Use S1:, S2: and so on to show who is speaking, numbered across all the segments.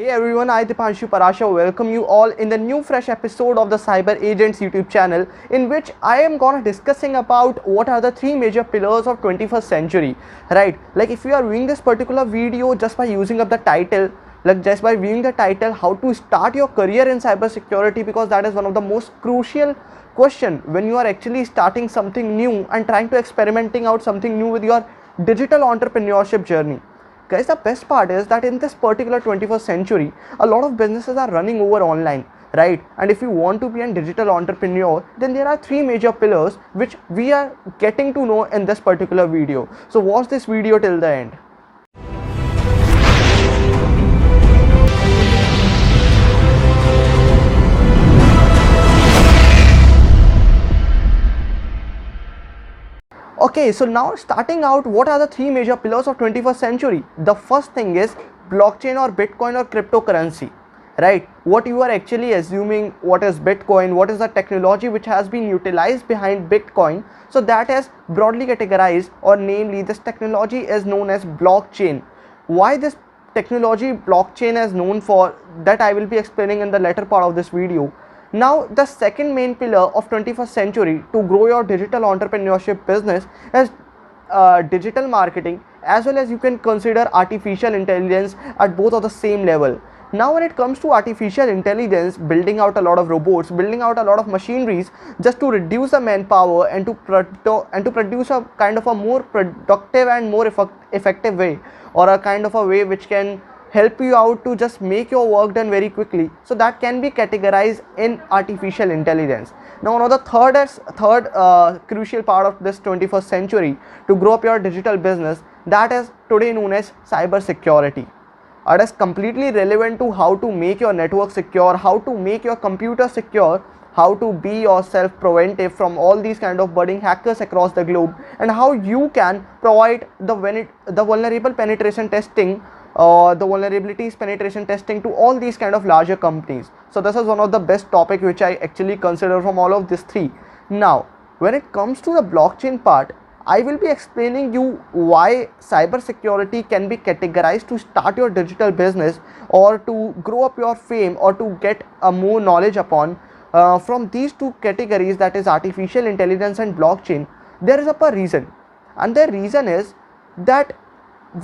S1: Hey everyone, I Dipanshu Parashar welcome you all in the new fresh episode of the Cyber Agents YouTube channel, in which I am gonna discussing about what are the three major pillars of 21st century. Right, like if you are viewing this particular video just by using up the title, like just by viewing the title, how to start your career in cybersecurity, because that is one of the most crucial question when you are actually starting something new and trying to experimenting out something new with your digital entrepreneurship journey. Guys, the best part is that in this particular 21st century, a lot of businesses are running over online, right? And if you want to be a digital entrepreneur, then there are three major pillars which we are getting to know in this particular video. So watch this video till the end. Okay, so now starting out, what are the three major pillars of 21st century? The first thing is blockchain or Bitcoin or cryptocurrency, right? What you are actually assuming, what is Bitcoin, what is the technology which has been utilized behind Bitcoin? So that is broadly categorized, or namely this technology is known as blockchain. Why this technology blockchain is known for, that I will be explaining in the latter part of this video. Now, the second main pillar of 21st century to grow your digital entrepreneurship business is digital marketing, as well as you can consider artificial intelligence at both of the same level. Now, when it comes to artificial intelligence, building out a lot of robots, building out a lot of machineries just to reduce the manpower and to produce a kind of a more productive and more effective way, or a kind of a way which can help you out to just make your work done very quickly. So that can be categorized in artificial intelligence. Now, another third crucial part of this 21st century to grow up your digital business, that is today known as cybersecurity. It is completely relevant to how to make your network secure, how to make your computer secure, how to be yourself preventive from all these kind of budding hackers across the globe, and how you can provide the vulnerable penetration testing, the vulnerabilities penetration testing to all these kind of larger companies. So this is one of the best topic which I actually consider from all of these three. Now, when it comes to the blockchain part, I will be explaining you why cybersecurity can be categorized to start your digital business, or to grow up your fame, or to get a more knowledge upon from these two categories, that is artificial intelligence and blockchain. There is a reason, and the reason is that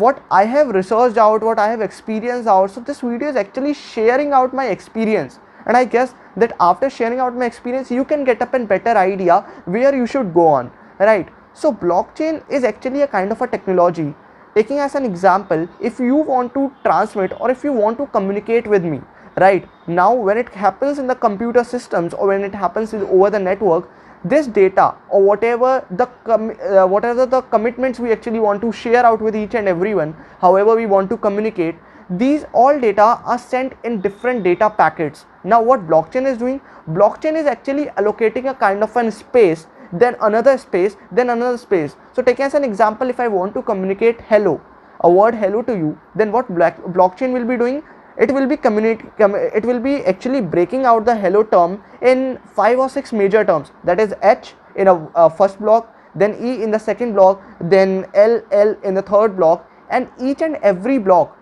S1: what I have researched out, what I have experienced out. So this video is actually sharing out my experience, and I guess that after sharing out my experience, you can get up a better idea where you should go on, right? So blockchain is actually a kind of a technology. Taking as an example, if you want to transmit or if you want to communicate with me, right now, when it happens in the computer systems, or when it happens over the network, this data, or whatever the commitments we actually want to share out with each and everyone, however we want to communicate, these all data are sent in different data packets. Now, what blockchain is doing? Blockchain is actually allocating a kind of an space, then another space, then another space. So take as an example, if I want to communicate hello, a word hello to you, then what blockchain will be doing? It will be actually breaking out the hello term in 5 or 6 major terms, that is H in a first block, then E in the second block, then L in the third block, and each and every block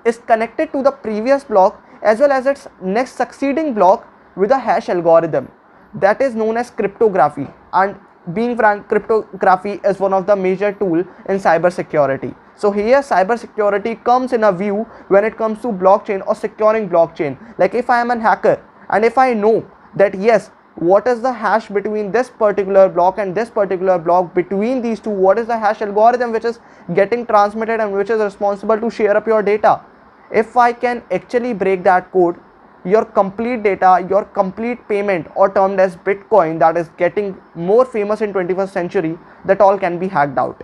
S1: is connected to the previous block as well as its next succeeding block with a hash algorithm, that is known as cryptography. And being frank, cryptography is one of the major tool in cybersecurity. So here cybersecurity comes in a view when it comes to blockchain or securing blockchain. Like if I am a hacker and if I know that yes, what is the hash between this particular block and this particular block, between these two, what is the hash algorithm which is getting transmitted and which is responsible to share up your data, if I can actually break that code, your complete data, your complete payment, or termed as Bitcoin, that is getting more famous in 21st century, that all can be hacked out.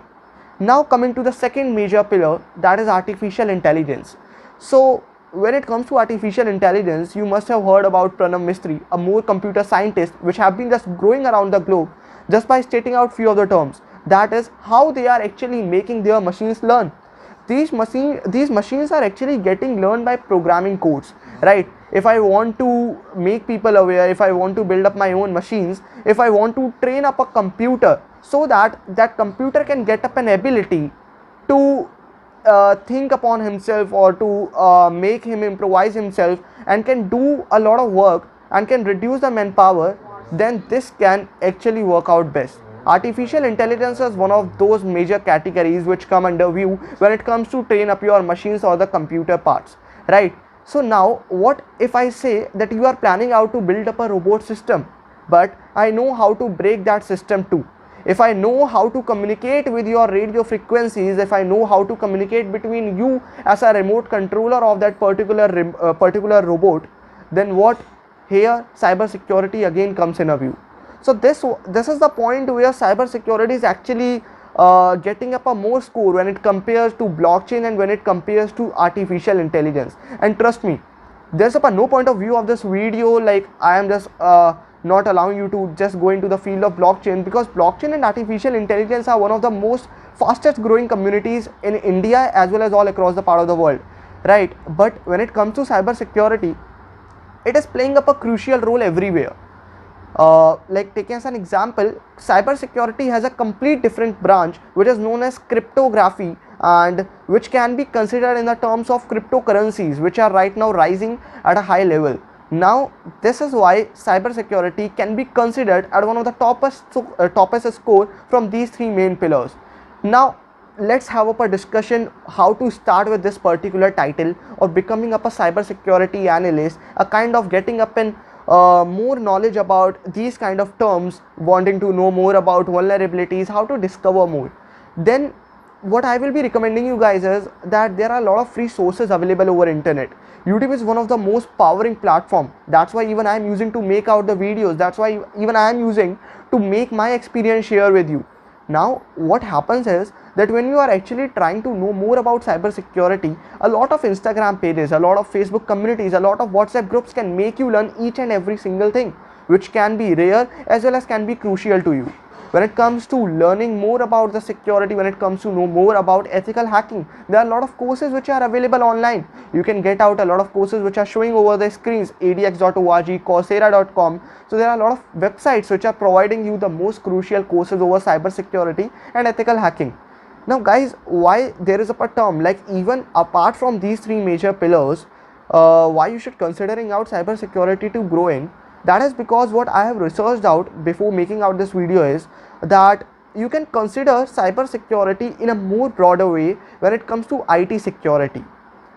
S1: Now coming to the second major pillar, that is artificial intelligence. So when it comes to artificial intelligence, you must have heard about Pranav Mistry, a more computer scientist which have been just growing around the globe just by stating out few of the terms, that is how they are actually making their machines learn. These machines are actually getting learned by programming codes, right? If I want to make people aware, if I want to build up my own machines, if I want to train up a computer so that that computer can get up an ability to think upon himself or to make him improvise himself and can do a lot of work and can reduce the manpower, then this can actually work out best. Artificial intelligence is one of those major categories which come under view when it comes to train up your machines or the computer parts, right? So now what if I say that you are planning out to build up a robot system, but I know how to break that system too. If I know how to communicate with your radio frequencies, if I know how to communicate between you as a remote controller of that particular robot, then what? Here cybersecurity again comes in a view. So this is the point where cybersecurity is actually getting up a more score when it compares to blockchain and when it compares to artificial intelligence. And trust me, there's a no point of view of this video like I am just not allowing you to just go into the field of blockchain, because blockchain and artificial intelligence are one of the most fastest growing communities in India as well as all across the part of the world, right? But when it comes to cybersecurity, it is playing up a crucial role everywhere. Like taking as an example, cybersecurity has a complete different branch which is known as cryptography, and which can be considered in the terms of cryptocurrencies, which are right now rising at a high level. Now this is why cybersecurity can be considered at one of the toppest score from these three main pillars. Now let's have up a discussion how to start with this particular title of becoming up a cybersecurity analyst, a kind of getting up in more knowledge about these kind of terms, wanting to know more about vulnerabilities, how to discover more. Then what I will be recommending you guys is that there are a lot of free sources available over internet. YouTube is one of the most powering platform. That's why even I am using to make out the videos. That's why even I am using to make my experience share with you. Now what happens is that when you are actually trying to know more about cybersecurity, a lot of Instagram pages, a lot of Facebook communities, a lot of WhatsApp groups can make you learn each and every single thing, which can be rare as well as can be crucial to you. When it comes to learning more about the security, when it comes to know more about ethical hacking, there are a lot of courses which are available online. You can get out a lot of courses which are showing over the screens, adx.org, coursera.com. So there are a lot of websites which are providing you the most crucial courses over cybersecurity and ethical hacking. Now guys, why there is a term like even apart from these three major pillars, why you should considering out cybersecurity to grow in? That is because what I have researched out before making out this video is that you can consider cybersecurity in a more broader way when it comes to IT security,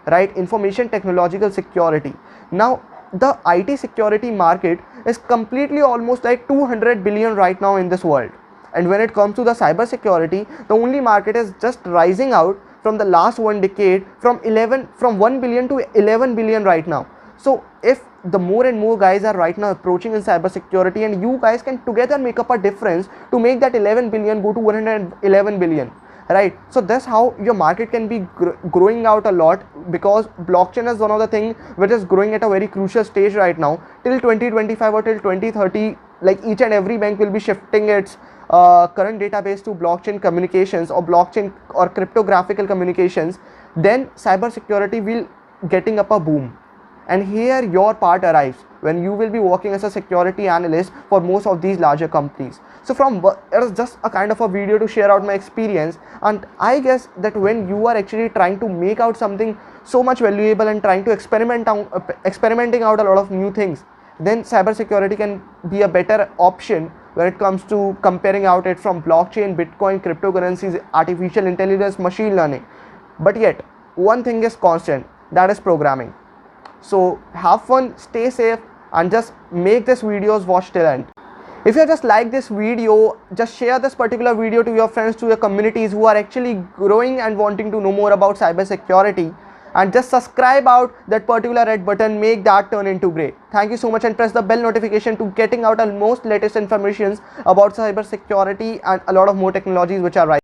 S1: right? Information technological security. Now the IT security market is completely almost like 200 billion right now in this world. And when it comes to the cybersecurity, the only market is just rising out from the last one decade from 1 billion to 11 billion right now. So if the more and more guys are right now approaching in cybersecurity, and you guys can together make up a difference to make that 11 billion go to 111 billion, right? So that's how your market can be growing out a lot, because blockchain is one of the things which is growing at a very crucial stage right now. Till 2025 or till 2030, like each and every bank will be shifting its current database to blockchain communications or blockchain or cryptographical communications. Then cybersecurity will getting up a boom. And here your part arrives when you will be working as a security analyst for most of these larger companies. So it is just a kind of a video to share out my experience, and I guess that when you are actually trying to make out something so much valuable and trying to experimenting out a lot of new things, then cybersecurity can be a better option when it comes to comparing out it from blockchain, Bitcoin, cryptocurrencies, artificial intelligence, machine learning. But yet one thing is constant, that is programming. So have fun, stay safe, and just make this videos watch till end. If you just like this video, just share this particular video to your friends, to your communities who are actually growing and wanting to know more about cybersecurity, and just subscribe out that particular red button, make that turn into grey. Thank you so much, and press the bell notification to getting out the most latest informations about cybersecurity and a lot of more technologies which are rising.